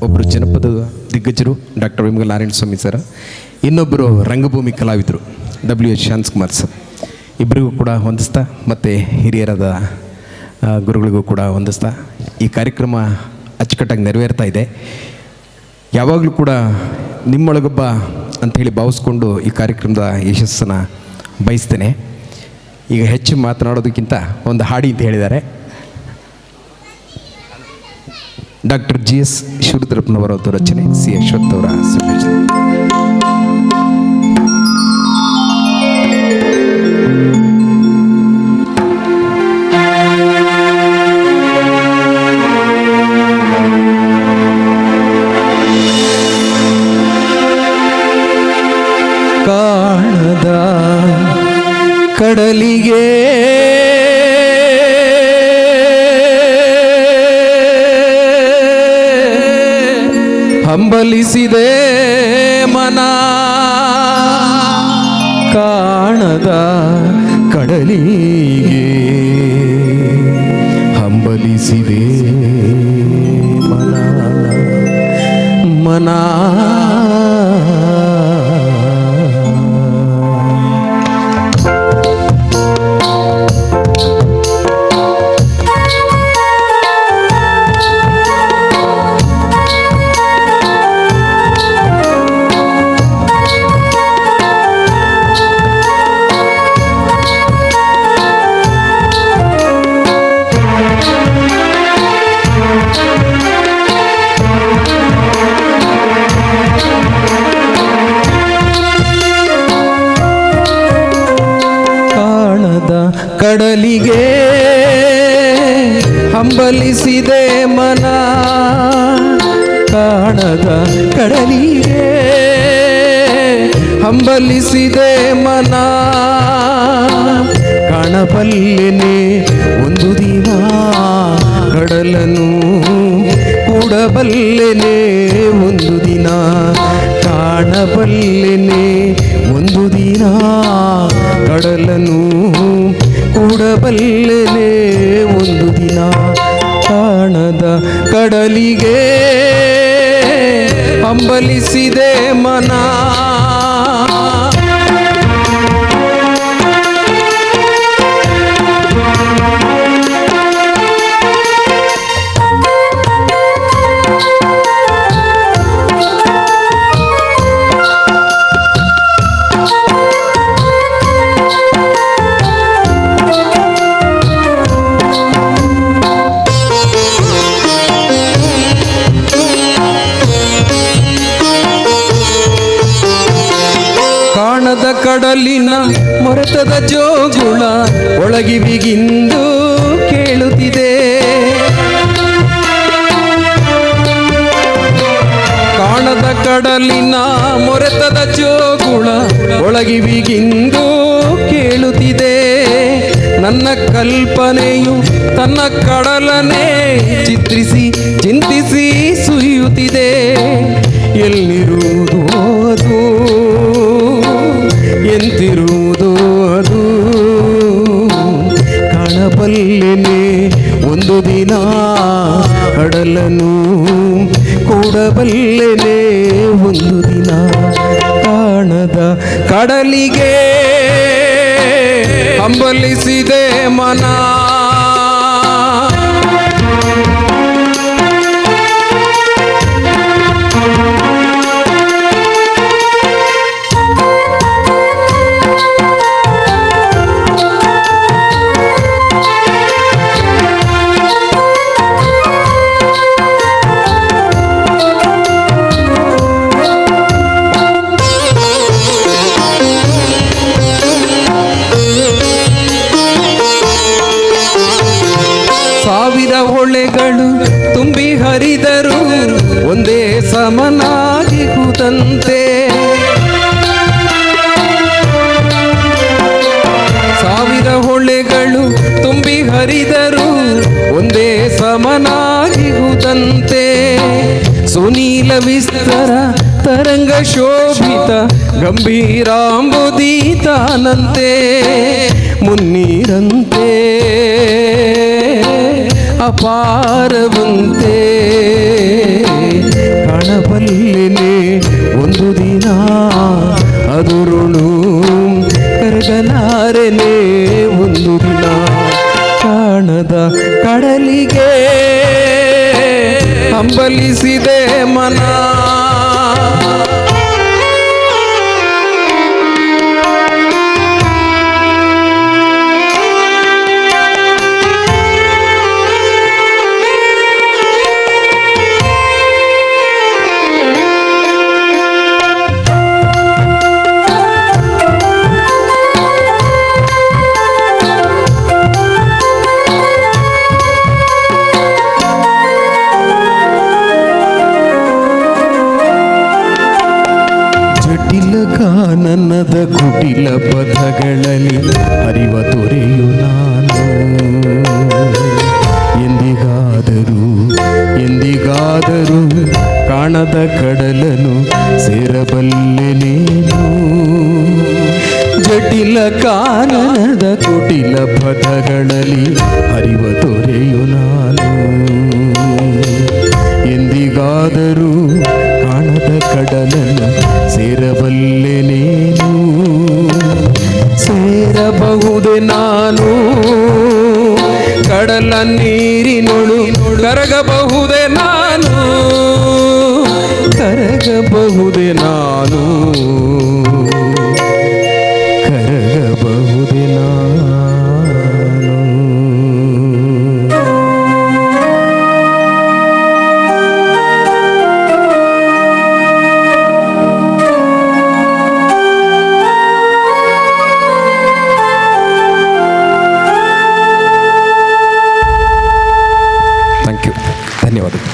ಒಬ್ಬರು ಜನಪದ ದಿಗ್ಗಜರು ಡಾಕ್ಟರ್ ವೇಮಗಲ್ ನಾರಾಯಣ ಸ್ವಾಮಿ ಸರ್, ಇನ್ನೊಬ್ಬರು ರಂಗಭೂಮಿ ಕಲಾವಿದರು WH ಶಾಂತಕುಮಾರ್ ಸರ್. ಇಬ್ಬರಿಗೂ ಕೂಡ ಹೊಂದಿಸ್ತಾ ಮತ್ತು ಹಿರಿಯರಾದ ಗುರುಗಳಿಗೂ ಕೂಡ ಹೊಂದಿಸ್ತಾ ಈ ಕಾರ್ಯಕ್ರಮ ಅಚ್ಚುಕಟ್ಟಾಗಿ ನೆರವೇರ್ತಾ ಇದೆ. ಯಾವಾಗಲೂ ಕೂಡ ನಿಮ್ಮೊಳಗೊಬ್ಬ ಅಂಥೇಳಿ ಭಾವಿಸ್ಕೊಂಡು ಈ ಕಾರ್ಯಕ್ರಮದ ಯಶಸ್ಸನ್ನು ಬಯಸ್ತೇನೆ. ಈಗ ಹೆಚ್ಚು ಮಾತನಾಡೋದಕ್ಕಿಂತ ಒಂದು ಹಾಡಿ ಅಂತ ಹೇಳಿದ್ದಾರೆ. ಡಾಕ್ಟರ್ GS ಶಿವರುದ್ರಪ್ಪನವರದ್ದು ರಚನೆ, C ಅಶ್ವಥ್ ಅವರ ಸಂಯೋಜನೆ. ಕಾಣದ ಕಡಲಿಗೆ ಹಂಬಲಿಸಿದೆ ಮನ, ಕಾಣದ ಕಡಲಿಗೆ ಹಂಬಲಿಸಿದೆ ಮನ ಮನ. ಕಡಲಿಗೆ ಹಂಬಲಿಸಿದೆ ಮನ, ಕಾಣದ ಕಡಲಿಗೆ ಹಂಬಲಿಸಿದೆ ಮನ. ಕಾಣಬಲ್ಲೆನೆ ಒಂದು ದಿನ ಕಡಲನು, ಕೂಡಬಲ್ಲೆನೆ ಒಂದು ದಿನ. ಕಾಣಬಲ್ಲೆನೆ ಒಂದು ದಿನ ಕಡಲನು, ಕೂಡಬಲ್ಲೆನೆ ಒಂದು ದಿನ. ಕಾಣದ ಕಡಲಿಗೆ ಹಂಬಲಿಸಿದೆ ಮನ. ಕಾಣದ ಕಡಲಿನ ಮೊರೆತದ ಜೋಗುಳ ಒಳಗಿವಿಗಿಂದು ಕೇಳುತ್ತಿದೆ. ಕಾಣದ ಕಡಲಿನ ಮೊರೆತದ ಜೋಗುಳ ಒಳಗಿವಿಗಿಂದು ಕೇಳುತ್ತಿದೆ. ನನ್ನ ಕಲ್ಪನೆಯು ತನ್ನ ಕಡಲನೆ ಚಿತ್ರಿಸಿ ಚಿಂತಿಸಿ ಸುರಿಯುತ್ತಿದೆ. ಎಲ್ಲಿರುವುದು ಅದು, ಎಂತಿರುವುದು ಅದು, ಕಾಣಬಲ್ಲೆನೆ ಒಂದು ದಿನ ಕಡಲನು, ಕೂಡಬಲ್ಲೆನೆ ಒಂದು ದಿನ. ಕಾಣದ ಕಡಲಿಗೆ ಹಂಬಲಿಸಿದೆ ಮನ. ಒಂದೇ ಸಮನಾಗಿಹುದಂತೆ. ಸಾವಿರ ಹೊಳೆಗಳು ತುಂಬಿ ಹರಿದರು ಒಂದೇ ಸಮನಾಗಿಹುದಂತೆ. ಸುನೀಲ ವಿಸ್ತರ ತರಂಗ ಶೋಭಿತ ಗಂಭೀರಾಂಬುದೀತಾನಂತೆ. ಮುನ್ನೀರಂತೆ ಅಪಾರವಂತೆ ಕಾಣಬಲ್ಲೆನೆ ಒಂದು ದಿನ ಅದು ಋಣು ಕರಗಲಾರೆನೆ ಒಂದು ದಿನ. ಕಾಣದ ಕಡಲಿಗೆ ಹಂಬಲಿಸಿದೆ ಮನ. ಕಾನನದ ಕುಟಿಲ ಪಥಗಳಲ್ಲಿ ಹರಿವ ತೊರೆಯು ನಾನು. ಎಂದಿಗಾದರೂ ಕಾಣದ ಕಡಲನು ಸೇರಬಲ್ಲೆನೇನು. ಜಟಿಲ ಕಾನನದ ಕುಟಿಲ ಪಥಗಳಲ್ಲಿ ಹರಿವ ತೊರೆಯು ನಾನು. ಎಂದಿಗಾದರೂ ಕಾಣದ ಕಡಲನ್ನು ಸೇರಬಲ್ಲೆನೇನು. ಸೇರಬಹುದೇ ನಾನು ಕಡಲ ನೀರಿನೊಳು ಕರಗಬಹುದೇ ನಾನು. ಕರಗಬಹುದೇ ನಾನು ಕರಗಬಹುದೇ ನಾನು. ಥ್ಯಾಂಕ್ ಯು, ಧನ್ಯವಾದಗಳು.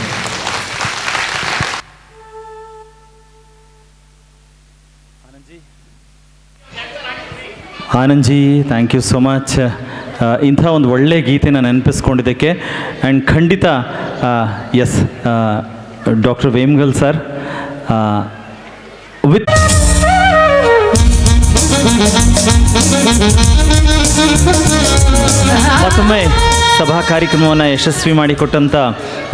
Anandji, thank you so much ಇಂಥ ಒಂದು ಒಳ್ಳೆಯ ಗೀತೆನ ನೆನಪಿಸ್ಕೊಂಡಿದ್ದಕ್ಕೆ. ಆ್ಯಂಡ್ ಖಂಡಿತ yes doctor Vemgal sir with ಮತ್ತೊಮ್ಮೆ ಸಭಾ ಕಾರ್ಯಕ್ರಮವನ್ನು ಯಶಸ್ವಿ ಮಾಡಿಕೊಟ್ಟಂಥ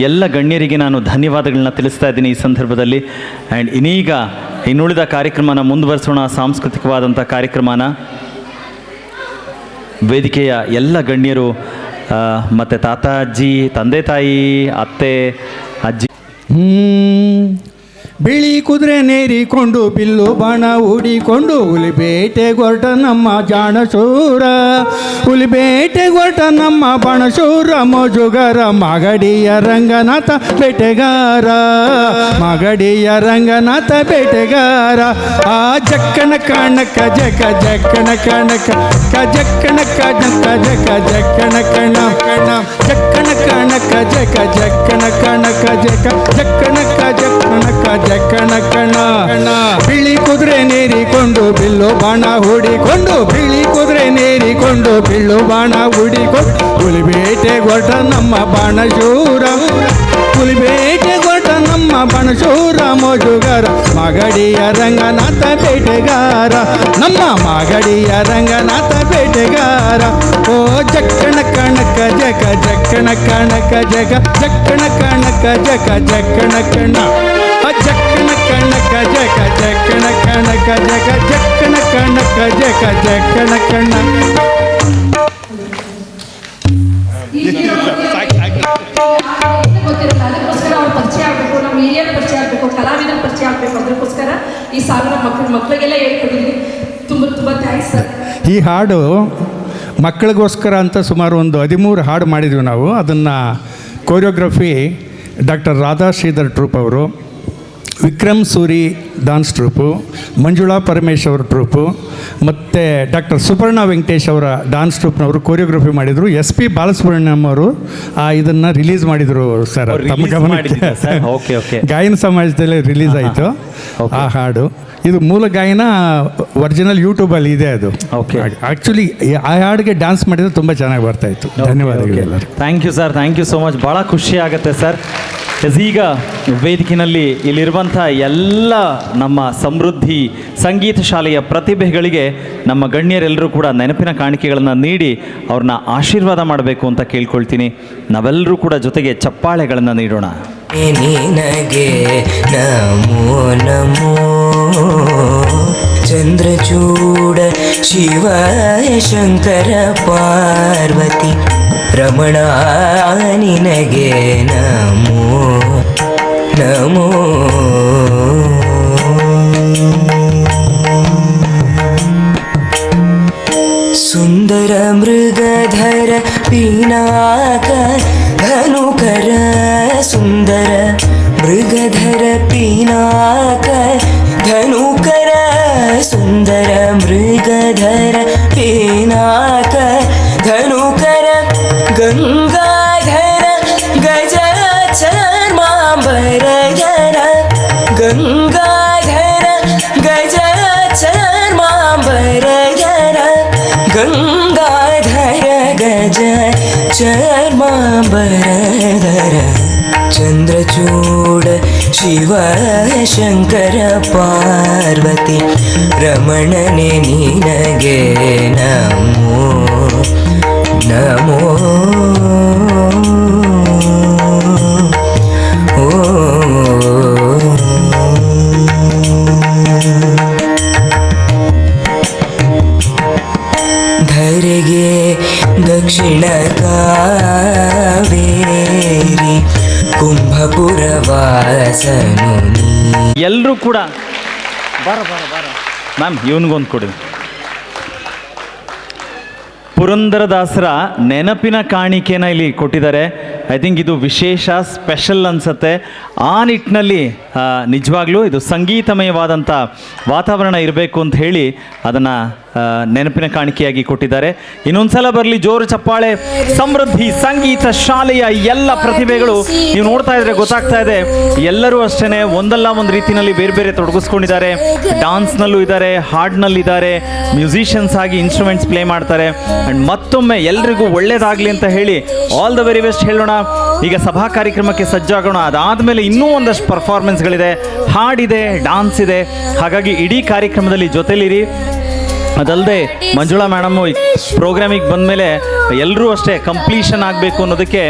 ಎಲ್ಲ ಗಣ್ಯರಿಗೆ ನಾನು ಧನ್ಯವಾದಗಳನ್ನ ತಿಳಿಸ್ತಾ ಇದ್ದೀನಿ ಈ ಸಂದರ್ಭದಲ್ಲಿ. ಆ್ಯಂಡ್ ಇನ್ನುಳಿದ ಕಾರ್ಯಕ್ರಮನ ಮುಂದುವರಿಸೋಣ. ಸಾಂಸ್ಕೃತಿಕವಾದಂಥ ಕಾರ್ಯಕ್ರಮನ ವೇದಿಕೆಯ ಎಲ್ಲ ಗಣ್ಯರು ಮತ್ತು ತಾತ ಅಜ್ಜಿ, ತಂದೆ ತಾಯಿ, ಅತ್ತೆ, ಅಜ್ಜಿ. ಬಿಳಿ ಕುದುರೆ ನೇರಿಕೊಂಡು ಬಿಲ್ಲು ಬಾಣ ಹೂಡಿಕೊಂಡು ಹುಲಿಬೇಟೆಗೊರಟ ನಮ್ಮ ಜಾಣಶೂರ. ಹುಲಿಬೇಟೆಗೊರಟ ನಮ್ಮ ಬಾಣಶೂರ ಮೋಜುಗಾರ ಮಗಡಿಯ ರಂಗನಾಥ ಬೇಟೆಗಾರ. ಮಗಡಿಯ ರಂಗನಾಥ ಬೇಟೆಗಾರ. ಆ ಜಕ್ಕನ ಕಣಕ ಜಕ ಜಕ್ಕನ ಕಣಕ ಜಕ್ಕನ ಕಣಕ ಜಕ ಜಕ್ಕನ ಕಣ ಕಣ ಜಕ್ಕನ ಕಣಕ ಜಕ ಜಕ್ಕನ ಕಣಕ ಜಕ ಜಕ್ಕನ ಜಕ್ಕನಕ ಜಕ್ಕಣ ಕಣ. ಬಿಳಿ ಕುದುರೆ ನೇರಿಕೊಂಡು ಬಿಲ್ಲು ಬಾಣ ಹೂಡಿಕೊಂಡು ಬಿಳಿ ಕುದುರೆ ನೇರಿಕೊಂಡು ಬಿಲ್ಲು ಬಾಣ ಹೂಡಿಕೊಂಡು ಹುಲಿಬೇಟೆಗೊರಟ ನಮ್ಮ ಬಾಣಶೂರ. ಹುಲಿಬೇಟೆಗೊರಟ ನಮ್ಮ ಬಾಣಶೂರ ಮೋಜುಗಾರ ಮಗಡಿಯ ರಂಗನಾಥ ಬೇಟೆಗಾರ. ನಮ್ಮ ಮಗಡಿಯ ರಂಗನಾಥ ಬೇಟೆಗಾರ. ಓ ಜಕ್ಕಣ ಕಣಕ ಜಕ ಜಕ್ಕಣ ಕಣಕ ಜಗ ಜಕ್ಕಣ ಕಣಕ ಜಕ ಜಕ್ಕಣ ಕಣ ಜಕ್ಕಣ ಕಣಕ ಜಕ ಜಕ್ಕಣ ಕಣಕ ಜಗ ಜಕ್ಕಣ ಕಣಕ ಜಕ ಜಕ್ಕಣ ಕಣ. ಗೊತ್ತಿರಲ್ಲ, ಅದಕ್ಕೋಸ್ಕರ ಅವ್ರ ಪರಿಚಯ ಆಗಬೇಕು, ನಮ್ಮ ಹಿರಿಯರ ಪರಿಚಯ ಆಗಬೇಕು, ಕಲಾವಿದರ ಪರಿಚಯ ಆಗಬೇಕು. ಅದಕ್ಕೋಸ್ಕರ ಈ ಸಾಲನ ಮಕ್ಕಳಿಗೆಲ್ಲ ಹೇಳ್ಕೊಟ್ಟಿದ್ದೀನಿ. ತುಂಬ ಥ್ಯಾಂಕ್ಸ್ ಸರ್. ಈ ಹಾಡು ಮಕ್ಕಳಿಗೋಸ್ಕರ ಅಂತ ಸುಮಾರು ಒಂದು 13 ಹಾಡು ಮಾಡಿದ್ವಿ ನಾವು. ಅದನ್ನು choreography doctor Radha Sridhar troupe ಅವರು, ವಿಕ್ರಮ್ ಸೂರಿ ಡಾನ್ಸ್ ಟ್ರೂಪು, ಮಂಜುಳಾ ಪರಮೇಶ್ ಅವರ ಟ್ರೂಪು, ಮತ್ತು ಡಾಕ್ಟರ್ ಸುಪರ್ಣ ವೆಂಕಟೇಶ್ ಅವರ ಡಾನ್ಸ್ ಟ್ರೂಪ್ನವರು ಕೊರಿಯೋಗ್ರಫಿ ಮಾಡಿದರು. SP ಬಾಲಸುಬ್ರಹ್ಮಣ್ಯಂ ಅವರು ಇದನ್ನು ರಿಲೀಸ್ ಮಾಡಿದರು ಸರ್. ಅವ್ರು ತಮ್ಮ release ಗಮನಕ್ಕೆ ಮಾಡಿದ್ರಾ ಸರ್? Okay, okay. ಗಾಯನ ಸಮಾಜದಲ್ಲಿ ರಿಲೀಸ್ ಆಯಿತು ಆ ಹಾಡು. ಇದು ಮೂಲ ಗಾಯನ ಒರಿಜಿನಲ್ ಯೂಟ್ಯೂಬಲ್ಲಿ ಇದೆ ಅದು. Okay. ಆ್ಯಕ್ಚುಲಿ ಆ ಹಾಡಿಗೆ ಡ್ಯಾನ್ಸ್ ಮಾಡಿದ್ರೆ ತುಂಬ ಚೆನ್ನಾಗಿ ಬರ್ತಾಯಿತ್ತು. ಧನ್ಯವಾದಗಳು ಎಲ್ಲರಿಗೂ. Thank you sir, thank you so much. ಭಾಳ ಖುಷಿ ಆಗುತ್ತೆ ಸರ್. ಈಗ ವೇದಿಕೆಯಲ್ಲಿ ಇಲ್ಲಿರುವಂಥ ಎಲ್ಲ ನಮ್ಮ ಸಮೃದ್ಧಿ ಸಂಗೀತ ಶಾಲೆಯ ಪ್ರತಿಭೆಗಳಿಗೆ ನಮ್ಮ ಗಣ್ಯರೆಲ್ಲರೂ ಕೂಡ ನೆನಪಿನ ಕಾಣಿಕೆಗಳನ್ನು ನೀಡಿ ಅವ್ರನ್ನ ಆಶೀರ್ವಾದ ಮಾಡಬೇಕು ಅಂತ ಕೇಳ್ಕೊಳ್ತೀನಿ. ನಾವೆಲ್ಲರೂ ಕೂಡ ಜೊತೆಗೆ ಚಪ್ಪಾಳೆಗಳನ್ನು ನೀಡೋಣ. ನಿನಗೆ ನಮೋ ನಮೋ ಚಂದ್ರಚೂಡ ಶಿವ ಶಂಕರ ಪಾರ್ವತಿ ರಮಣ ನಿನಗೆ ನಮೋ ನಮೋ ಸುಂದರ ಮೃಗಧರ ಪಿನಾಕ ಧನುಕರ ಸುಂದರ ಮೃಗಧರ ಪಿನಾಕ ಧನುಕರ ಸುಂದರ ಮೃಗಧರ ಪಿನಾಕ ಧನುಕರ ಗಂಗಾಧರ ಗಜ ಚರ್ಮಾಂಬರಧರ ಗಂಗಾಧರ ಗಜ ಚರ್ಮಾಂಬರಧರ ಗಂಗಾಧರ ಗಜ ಚರ್ಮಾಂಬರಧರ ಚಂದ್ರಚೂಡ ಶಿವ ಶಂಕರ ಪಾರ್ವತಿ ರಮಣನೆ ನಿನಗೆ ನಮೋ ನಮೋ ಧರೆಗೆ ದಕ್ಷಿಣ ಕಾವೇರಿ ಕುಂಭಪುರ ವಾಸನು ನೀ. ಎಲ್ಲರೂ ಕೂಡ ಮ್ಯಾಮ್ ಇವನಿಗೊಂದು ಕೊಡಿ. ಪುರಂದರದಾಸರ ನೆನಪಿನ ಕಾಣಿಕೆನ ಇಲ್ಲಿ ಕೊಟ್ಟಿದ್ದಾರೆ. ಐ ಥಿಂಕ್ ಇದು ವಿಶೇಷ ಸ್ಪೆಷಲ್ ಅನಿಸುತ್ತೆ. ಆ ನಿಟ್ಟಿನಲ್ಲಿ ನಿಜವಾಗ್ಲೂ ಇದು ಸಂಗೀತಮಯವಾದಂಥ ವಾತಾವರಣ ಇರಬೇಕು ಅಂತ ಹೇಳಿ ಅದನ್ನು ನೆನಪಿನ ಕಾಣಿಕೆಯಾಗಿ ಕೊಟ್ಟಿದ್ದಾರೆ. ಇನ್ನೊಂದು ಸಲ ಬರಲಿ ಜೋರು ಚಪ್ಪಾಳೆ. ಸಮೃದ್ಧಿ ಸಂಗೀತ ಶಾಲೆಯ ಎಲ್ಲ ಪ್ರತಿಭೆಗಳು ನೀವು ನೋಡ್ತಾ ಇದ್ರೆ ಗೊತ್ತಾಗ್ತಾ ಇದೆ, ಎಲ್ಲರೂ ಅಷ್ಟೇ ಒಂದಲ್ಲ ಒಂದು ರೀತಿಯಲ್ಲಿ ಬೇರೆ ಬೇರೆ ತೊಡಗಿಸ್ಕೊಂಡಿದ್ದಾರೆ. ಡಾನ್ಸ್ನಲ್ಲೂ ಇದ್ದಾರೆ, ಹಾಡ್ನಲ್ಲಿದ್ದಾರೆ, ಮ್ಯೂಸಿಷಿಯನ್ಸ್ ಆಗಿ ಇನ್ಸ್ಟ್ರೂಮೆಂಟ್ಸ್ ಪ್ಲೇ ಮಾಡ್ತಾರೆ. ಆ್ಯಂಡ್ ಮತ್ತೊಮ್ಮೆ ಎಲ್ರಿಗೂ ಒಳ್ಳೇದಾಗಲಿ ಅಂತ ಹೇಳಿ ಆಲ್ ದ ವೆರಿ ಬೆಸ್ಟ್ ಹೇಳೋಣ. ಈಗ ಸಭಾ ಕಾರ್ಯಕ್ರಮಕ್ಕೆ ಸಜ್ಜಾಗೋಣ. ಅದಾದಮೇಲೆ ಇನ್ನೂ ಒಂದಷ್ಟು ಪರ್ಫಾರ್ಮೆನ್ಸ್ಗಳಿದೆ, ಹಾಡಿದೆ, ಡಾನ್ಸ್ ಇದೆ. ಹಾಗಾಗಿ ಇಡೀ ಕಾರ್ಯಕ್ರಮದಲ್ಲಿ ಜೊತೆಲಿರಿ. ಅದಲ್ಲದೆ ಮಂಜುಳಾ ಮೇಡಮು ಈ ಪ್ರೋಗ್ರಾಮಿಗೆ ಬಂದಮೇಲೆ ಎಲ್ಲರೂ ಅಷ್ಟೇ ಕಂಪ್ಲೀಷನ್ ಆಗಬೇಕು ಅನ್ನೋದಕ್ಕೆ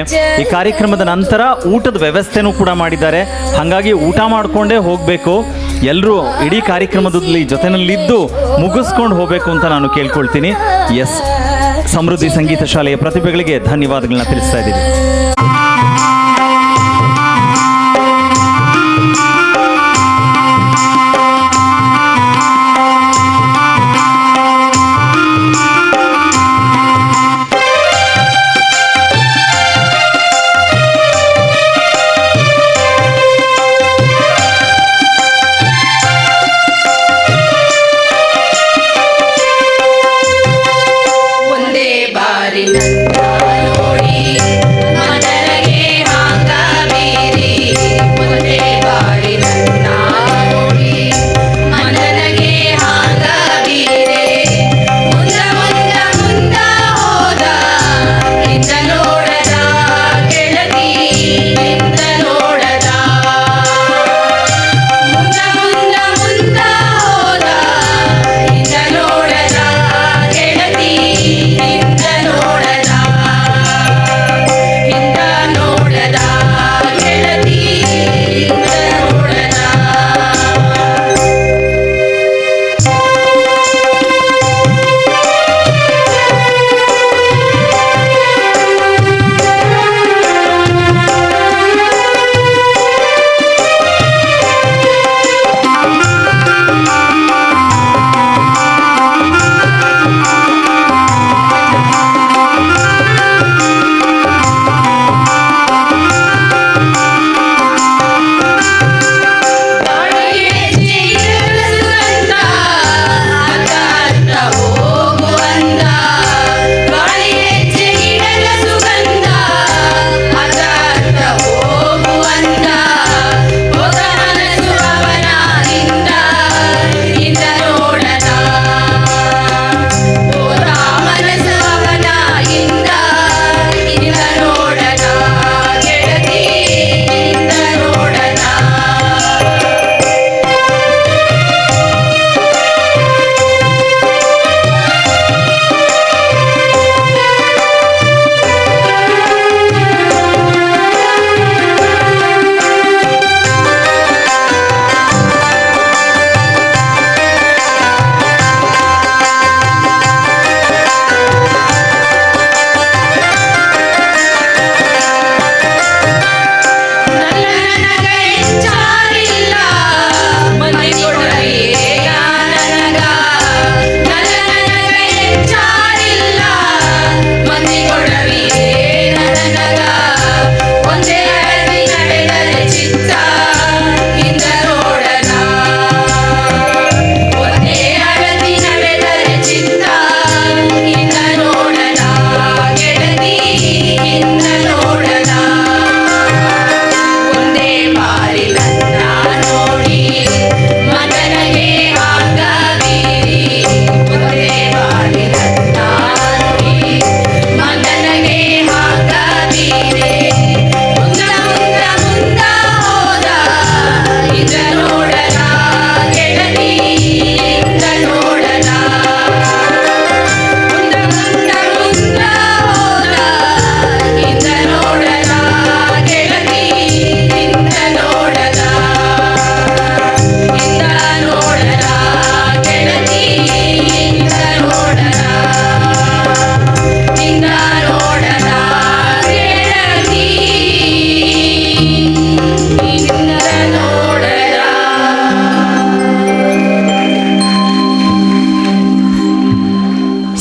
ಈ ಕಾರ್ಯಕ್ರಮದ ನಂತರ ಊಟದ ವ್ಯವಸ್ಥೆನೂ ಕೂಡ ಮಾಡಿದ್ದಾರೆ. ಹಾಗಾಗಿ ಊಟ ಮಾಡಿಕೊಂಡೇ ಹೋಗಬೇಕು. ಎಲ್ಲರೂ ಇಡೀ ಕಾರ್ಯಕ್ರಮದಲ್ಲಿ ಜೊತೆನಲ್ಲಿದ್ದು ಮುಗಿಸ್ಕೊಂಡು ಹೋಗಬೇಕು ಅಂತ ನಾನು ಕೇಳ್ಕೊಳ್ತೀನಿ. ಎಸ್, ಸಮೃದ್ಧಿ ಸಂಗೀತ ಶಾಲೆಯ ಪ್ರತಿಭೆಗಳಿಗೆ ಧನ್ಯವಾದಗಳನ್ನ ತಿಳಿಸ್ತಾ ಇದ್ದೀವಿ. ಒಂದೇ ಬಾರಿ ನನ್ನ ನೋಡಿ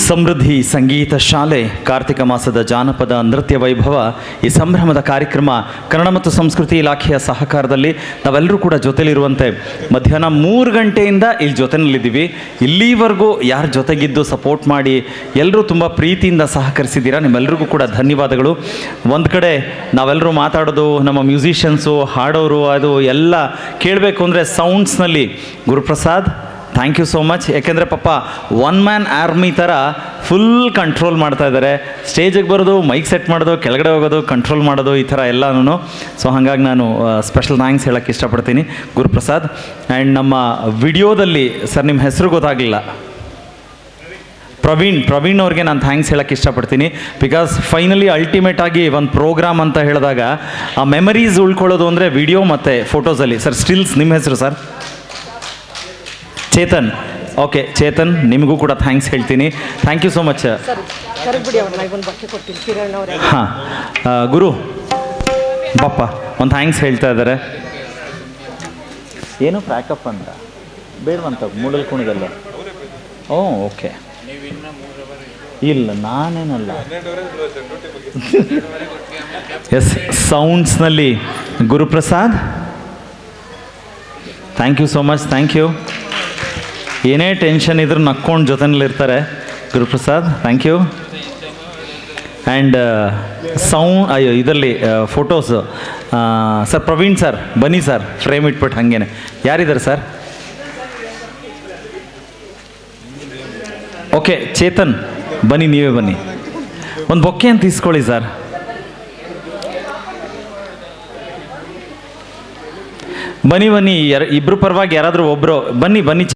ಸಮೃದ್ಧಿ ಸಂಗೀತ ಶಾಲೆ ಕಾರ್ತಿಕ ಮಾಸದ ಜಾನಪದ ನೃತ್ಯ ವೈಭವ ಈ ಸಂಭ್ರಮದ ಕಾರ್ಯಕ್ರಮ ಕನ್ನಡ ಮತ್ತು ಸಂಸ್ಕೃತಿ ಇಲಾಖೆಯ ಸಹಕಾರದಲ್ಲಿ ನಾವೆಲ್ಲರೂ ಕೂಡ ಜೊತೆಲಿರುವಂತೆ ಮಧ್ಯಾಹ್ನ 3 ಗಂಟೆಯಿಂದ ಇಲ್ಲಿ ಜೊತೆನಲ್ಲಿದ್ದೀವಿ. ಇಲ್ಲಿವರೆಗೂ ಯಾರು ಜೊತೆಗಿದ್ದು ಸಪೋರ್ಟ್ ಮಾಡಿ ಎಲ್ಲರೂ ತುಂಬ ಪ್ರೀತಿಯಿಂದ ಸಹಕರಿಸಿದ್ದೀರಾ. ನಿಮ್ಮೆಲ್ಲರಿಗೂ ಕೂಡ ಧನ್ಯವಾದಗಳು. ಒಂದು ಕಡೆ ನಾವೆಲ್ಲರೂ ಮಾತಾಡೋದು, ನಮ್ಮ ಮ್ಯೂಸಿಷಿಯನ್ಸು ಹಾಡೋರು, ಅದು ಎಲ್ಲ ಕೇಳಬೇಕು ಅಂದರೆ ಸೌಂಡ್ಸ್ನಲ್ಲಿ Guruprasad thank you so much. ಯಾಕೆಂದರೆ ಪಾಪ 1 ಮ್ಯಾನ್ ಆರ್ಮಿ ಥರ ಫುಲ್ ಕಂಟ್ರೋಲ್ ಮಾಡ್ತಾ ಇದ್ದಾರೆ. ಸ್ಟೇಜಿಗೆ ಬರೋದು, ಮೈಕ್ ಸೆಟ್ ಮಾಡೋದು, ಕೆಳಗಡೆ ಹೋಗೋದು, ಕಂಟ್ರೋಲ್ ಮಾಡೋದು, ಈ ಥರ ಎಲ್ಲನೂ. ಸೊ ಹಾಗಾಗಿ ನಾನು ಸ್ಪೆಷಲ್ ಥ್ಯಾಂಕ್ಸ್ ಹೇಳೋಕ್ಕೆ ಇಷ್ಟಪಡ್ತೀನಿ ಗುರುಪ್ರಸಾದ್. ಆ್ಯಂಡ್ ನಮ್ಮ ವಿಡಿಯೋದಲ್ಲಿ ಸರ್ ನಿಮ್ಮ ಹೆಸರು ಗೊತ್ತಾಗಲಿಲ್ಲ, ಪ್ರವೀಣ್ ಅವ್ರಿಗೆ ನಾನು ಥ್ಯಾಂಕ್ಸ್ ಹೇಳೋಕ್ಕೆ ಇಷ್ಟಪಡ್ತೀನಿ. ಬಿಕಾಸ್ ಫೈನಲಿ ಅಲ್ಟಿಮೇಟ್ ಆಗಿ ಒಂದು ಪ್ರೋಗ್ರಾಮ್ ಅಂತ ಹೇಳಿದಾಗ ಆ ಮೆಮರೀಸ್ ಉಳ್ಕೊಳ್ಳೋದು ಅಂದರೆ ವಿಡಿಯೋ ಮತ್ತು ಫೋಟೋಸಲ್ಲಿ. ಸರ್ ಸ್ಟಿಲ್ಸ್ ನಿಮ್ಮ ಹೆಸರು ಸರ್? ಚೇತನ್. ಓಕೆ ಚೇತನ್, ನಿಮಗೂ ಕೂಡ ಥ್ಯಾಂಕ್ಸ್ ಹೇಳ್ತೀನಿ. Thank you so much. ಹಾಂ ಗುರು ಬಾಪ್ಪ ಒಂದು ಥ್ಯಾಂಕ್ಸ್ ಹೇಳ್ತಾ ಇದ್ದಾರೆ. ಏನು ಪ್ಯಾಕಪ್ ಅಂತ ಬೇಡವಂತ ಮೂಡಲ್ ಕುಣಿದಲ್ಲ. ಓ ಓಕೆ, ಇಲ್ಲ ನಾನೇನಲ್ಲ. ಎಸ್, ಸೌಂಡ್ಸ್ನಲ್ಲಿ Guruprasad, thank you so much. Thank you. ಏನೇ ಟೆನ್ಷನ್ ಇದ್ರೂ ನಕ್ಕೊಂಡು ಜೊತೆನಲ್ಲಿರ್ತಾರೆ ಗುರುಪ್ರಸಾದ್. Thank you. ಆ್ಯಂಡ್ ಇದರಲ್ಲಿ ಫೋಟೋಸು ಸರ್ ಪ್ರವೀಣ್ ಸರ್ ಬನ್ನಿ ಸರ್, ಫ್ರೇಮ್ ಇಟ್ಬಿಟ್ಟು ಹಾಗೇನೆ. ಯಾರಿದ್ದಾರೆ ಸರ್? ಓಕೆ ಚೇತನ್ ಬನ್ನಿ, ನೀವೇ ಬನ್ನಿ. ಒಂದು ಬೊಕ್ಕೆ ಅಂತ ಇಸ್ಕೊಳ್ಳಿ ಸರ್. ಬನ್ನಿ ಇಬ್ಬರು ಪರವಾಗಿ ಯಾರಾದರೂ ಒಬ್ಬರು ಬನ್ನಿ.